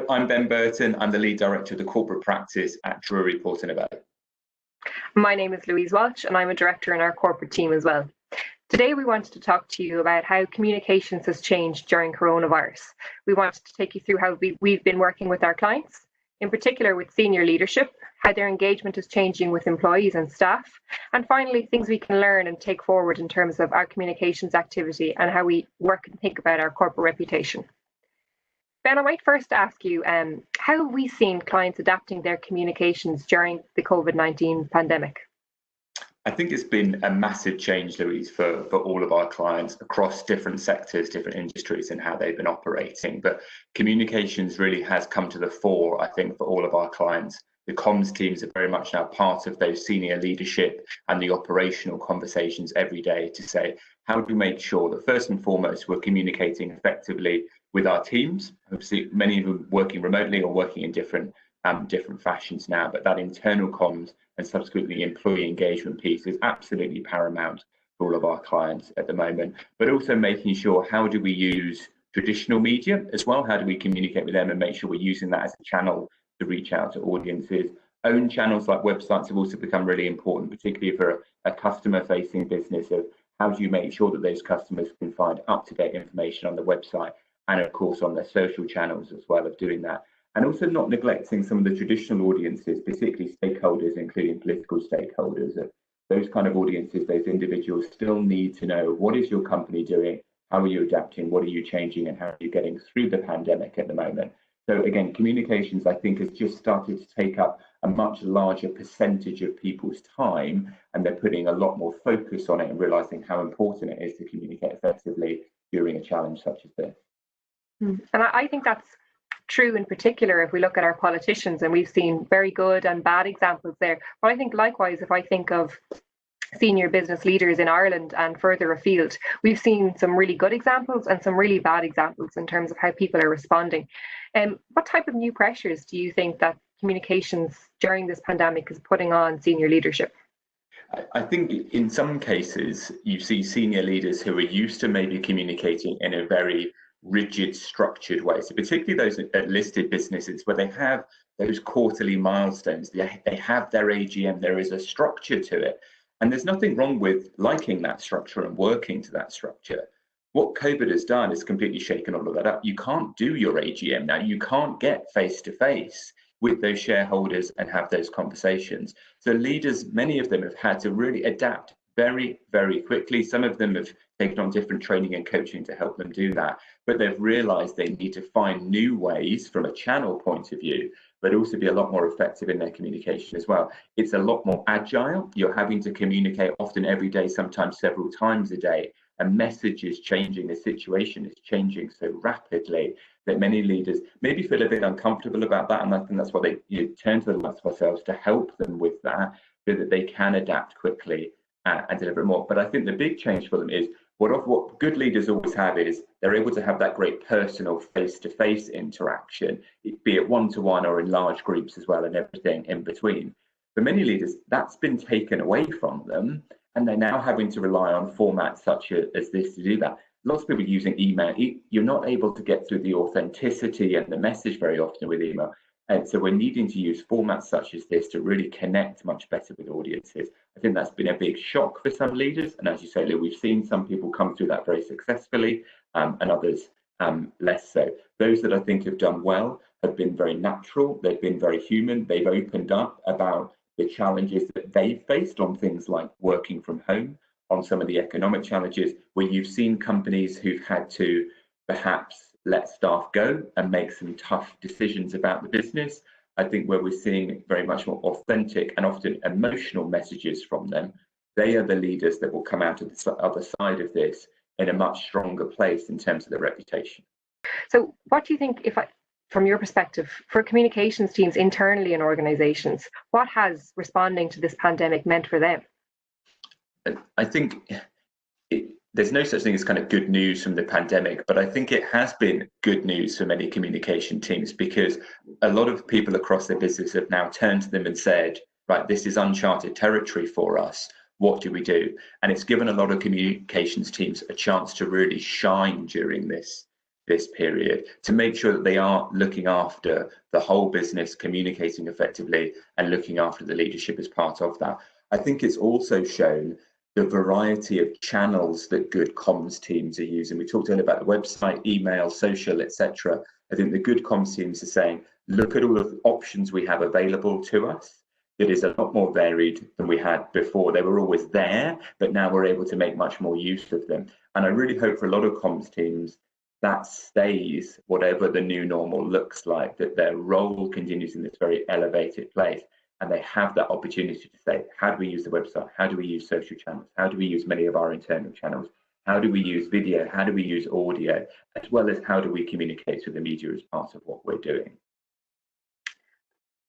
I'm Ben Burton. I'm the lead director of the corporate practice at Drury PN. My name is Louise Walsh, and I'm a director in our corporate team as well. Today, we wanted to talk to you about how communications has changed during coronavirus. We wanted to take you through how we've been working with our clients, in particular with senior leadership, how their engagement is changing with employees and staff, and finally, things we can learn and take forward in terms of our communications activity and how we work and think about our corporate reputation. Ben, I might first ask you, how have we seen clients adapting their communications during the COVID-19 pandemic? I think it's been a massive change, Louise, for all of our clients across different sectors, different industries, and how they've been operating. But communications really has come to the fore, I think, for all of our clients. The comms teams are very much now part of those senior leadership and the operational conversations every day to say, how do we make sure that first and foremost, we're communicating effectively with our teams? Obviously, many of them working remotely or working in different fashions now, but that internal comms and subsequently employee engagement piece is absolutely paramount for all of our clients at the moment. But also making sure, how do we use traditional media as well? How do we communicate with them and make sure we're using that as a channel to reach out to audiences? Own channels like websites have also become really important, particularly for a customer-facing business, of how do you make sure that those customers can find up-to-date information on the website and of course on their social channels as well of doing that. And also not neglecting some of the traditional audiences, particularly stakeholders, including political stakeholders. Those kind of audiences, those individuals still need to know, what is your company doing? How are you adapting? What are you changing? And how are you getting through the pandemic at the moment? So again, communications, I think, has just started to take up a much larger percentage of people's time, and they're putting a lot more focus on it and realizing how important it is to communicate effectively during a challenge such as this. And I think that's true in particular if we look at our politicians, and we've seen very good and bad examples there. But I think likewise, if I think of senior business leaders in Ireland and further afield, we've seen some really good examples and some really bad examples in terms of how people are responding. What type of new pressures do you think that communications during this pandemic is putting on senior leadership? I think in some cases you see senior leaders who are used to maybe communicating in a very rigid, structured way. So particularly those at listed businesses where they have those quarterly milestones, they have their AGM, there is a structure to it. And there's nothing wrong with liking that structure and working to that structure. What COVID has done is completely shaken all of that up. You can't do your AGM now. You can't get face to face with those shareholders and have those conversations. So leaders, many of them have had to really adapt very, very quickly. Some of them have taken on different training and coaching to help them do that, but they've realized they need to find new ways from a channel point of view, but also be a lot more effective in their communication as well. It's a lot more agile. You're having to communicate often every day, sometimes several times a day. A message is changing, the situation is changing so rapidly that many leaders maybe feel a bit uncomfortable about that. And I think that's why they turn to the likes of ourselves to help them with that, so that they can adapt quickly and deliver more. But I think the big change for them is what good leaders always have is they're able to have that great personal face-to-face interaction, be it one-to-one or in large groups as well, and everything in between. For many leaders, that's been taken away from them, and they're now having to rely on formats such as this to do that. Lots of people using email. You're not able to get through the authenticity and the message very often with email. And so we're needing to use formats such as this to really connect much better with audiences. I think that's been a big shock for some leaders. And as you say, Lou, we've seen some people come through that very successfully and others less so. Those that I think have done well have been very natural. They've been very human. They've opened up about the challenges that they've faced on things like working from home, on some of the economic challenges, where you've seen companies who've had to perhaps let staff go and make some tough decisions about the business. I think where we're seeing very much more authentic and often emotional messages from them, they are the leaders that will come out of the other side of this in a much stronger place in terms of their reputation. So what do you think, from your perspective, for communications teams internally in organizations, what has responding to this pandemic meant for them? I think there's no such thing as kind of good news from the pandemic, but I think it has been good news for many communication teams, because a lot of people across their business have now turned to them and said, right, this is uncharted territory for us. What do we do? And it's given a lot of communications teams a chance to really shine during this this period, to make sure that they are looking after the whole business, communicating effectively, and looking after the leadership as part of that. I think it's also shown the variety of channels that good comms teams are using. We talked earlier about the website, email, social, etc. I think the good comms teams are saying, look at all of the options we have available to us. It is a lot more varied than we had before. They were always there, but now we're able to make much more use of them. And I really hope for a lot of comms teams that stays, whatever the new normal looks like, that their role continues in this very elevated place. And they have that opportunity to say, how do we use the website? How do we use social channels? How do we use many of our internal channels? How do we use video? How do we use audio? As well as how do we communicate with the media as part of what we're doing?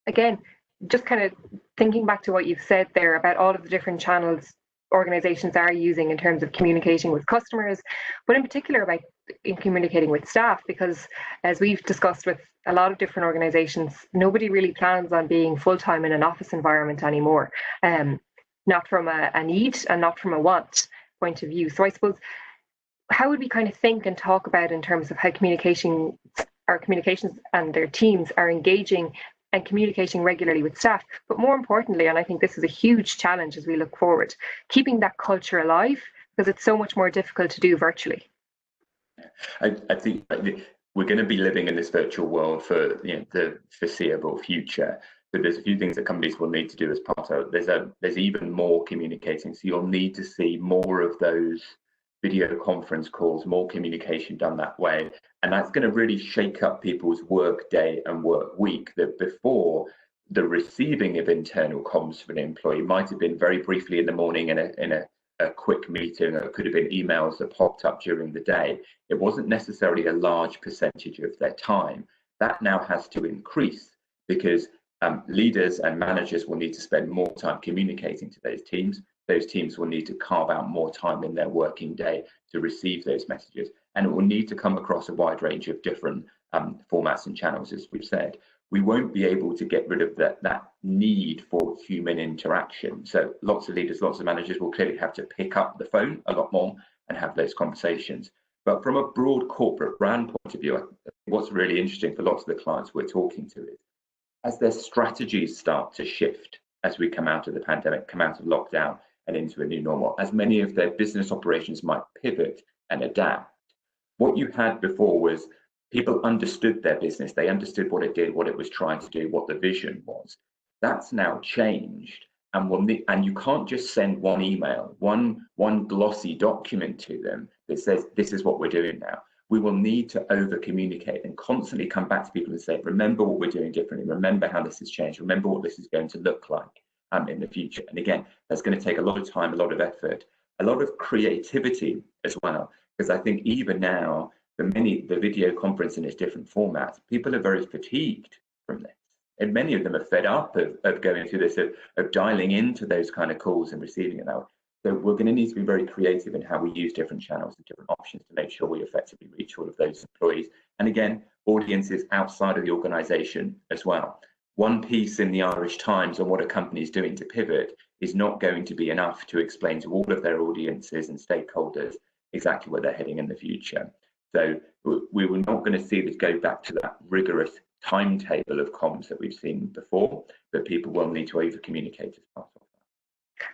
Again, just kind of thinking back to what you've said there about all of the different channels organizations are using in terms of communicating with customers, but in particular about in communicating with staff, because as we've discussed with a lot of different organizations, nobody really plans on being full-time in an office environment anymore, not from a need and not from a want point of view. So I suppose, how would we kind of think and talk about in terms of how our communications and their teams are engaging and communicating regularly with staff, but more importantly, and I think this is a huge challenge as we look forward, keeping that culture alive, because it's so much more difficult to do virtually. I think we're going to be living in this virtual world for the foreseeable future, but there's a few things that companies will need to do as part of it. There's even more communicating, so you'll need to see more of those video conference calls, more communication done that way. And that's going to really shake up people's work day and work week. That before, the receiving of internal comms for an employee might have been very briefly in the morning in a quick meeting, or it could have been emails that popped up during the day. It wasn't necessarily a large percentage of their time. That now has to increase, because leaders and managers will need to spend more time communicating to those teams. Those teams will need to carve out more time in their working day to receive those messages. And it will need to come across a wide range of different formats and channels, as we've said. We won't be able to get rid of that need for human interaction. So lots of leaders, lots of managers will clearly have to pick up the phone a lot more and have those conversations. But from a broad corporate brand point of view, what's really interesting for lots of the clients we're talking to is, as their strategies start to shift, as we come out of the pandemic, come out of lockdown, and into a new normal, as many of their business operations might pivot and adapt. What you had before was people understood their business, they understood what it did, what it was trying to do, what the vision was. That's now changed, and you can't just send one email, one glossy document to them that says this is what we're doing now. We will need to over communicate and constantly come back to people and say, remember what we're doing differently, remember how this has changed, remember what this is going to look like in the future. And again, that's going to take a lot of time, a lot of effort, a lot of creativity as well, because I think even now, the video conference in its different formats, people are very fatigued from this. And many of them are fed up of going through this, of dialing into those kind of calls and receiving it now. So we're going to need to be very creative in how we use different channels and different options to make sure we effectively reach all of those employees. And again, audiences outside of the organisation as well. One piece in the Irish Times on what a company is doing to pivot is not going to be enough to explain to all of their audiences and stakeholders exactly where they're heading in the future. So we were not going to see this go back to that rigorous timetable of comms that we've seen before, but people will need to over communicate as part of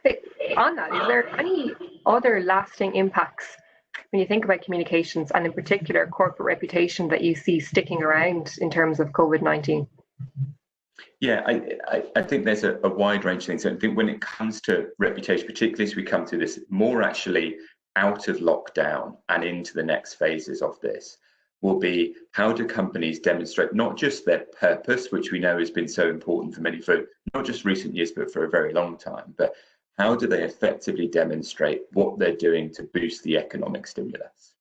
that. On that, is there any other lasting impacts when you think about communications, and in particular corporate reputation, that you see sticking around in terms of COVID-19? Yeah, I think there's a wide range of things. I think when it comes to reputation, particularly as we come to this more actually out of lockdown and into the next phases of this, will be how do companies demonstrate not just their purpose, which we know has been so important for many, for not just recent years, but for a very long time, but how do they effectively demonstrate what they're doing to boost the economic stimulus?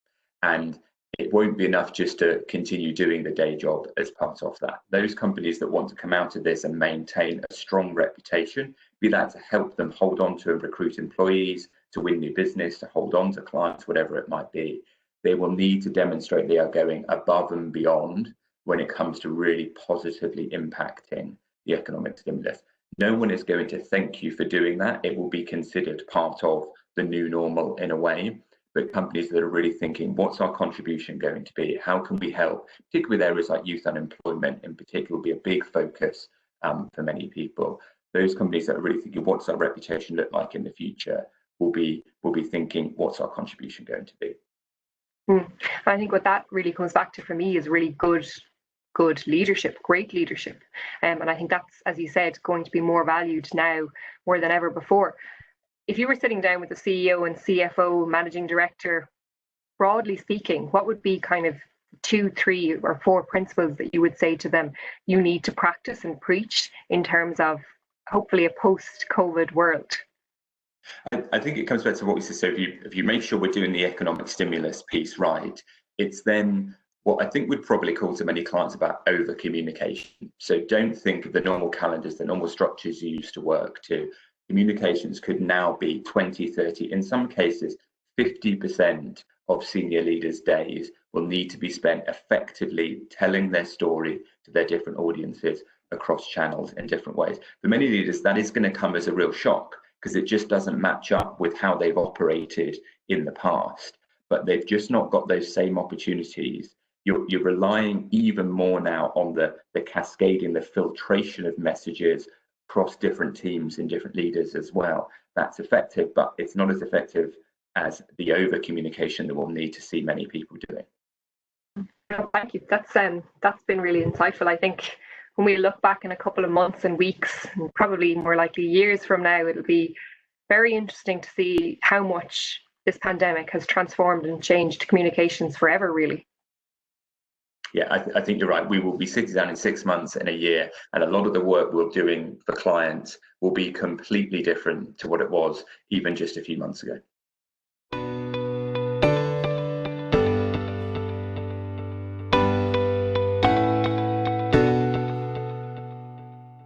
And it won't be enough just to continue doing the day job as part of that. Those companies that want to come out of this and maintain a strong reputation, be that to help them hold on to and recruit employees, to win new business, to hold on to clients, whatever it might be, they will need to demonstrate they are going above and beyond when it comes to really positively impacting the economic stimulus. No one is going to thank you for doing that. It will be considered part of the new normal in a way. but companies that are really thinking, what's our contribution going to be? How can we help? Particularly with areas like youth unemployment in particular will be a big focus for many people. Those companies that are really thinking, what's our reputation look like in the future, will be thinking, what's our contribution going to be? I think what that really comes back to for me is really good leadership, great leadership. And I think that's, as you said, going to be more valued now more than ever before. If you were sitting down with the CEO and CFO, managing director, broadly speaking, what would be kind of 2, 3, or 4 principles that you would say to them you need to practice and preach in terms of hopefully a post-COVID world? I think it comes back to what we said. So if you make sure we're doing the economic stimulus piece right, it's then what I think we'd probably call to many clients about over communication. So don't think of the normal calendars, the normal structures you used to work to. Communications could now be 20, 30, in some cases 50% of senior leaders' days will need to be spent effectively telling their story to their different audiences across channels in different ways. For many leaders, that is going to come as a real shock, because it just doesn't match up with how they've operated in the past. But they've just not got those same opportunities. You're relying even more now on the cascading, the filtration of messages across different teams and different leaders as well. That's effective, but it's not as effective as the over communication that we'll need to see many people doing. Oh, thank you. That's been really insightful. I think when we look back in a couple of months and weeks, and probably more likely years from now, it'll be very interesting to see how much this pandemic has transformed and changed communications forever, really. Yeah, I think you're right. We will be sitting down in 6 months and a year, and a lot of the work we're doing for clients will be completely different to what it was even just a few months ago.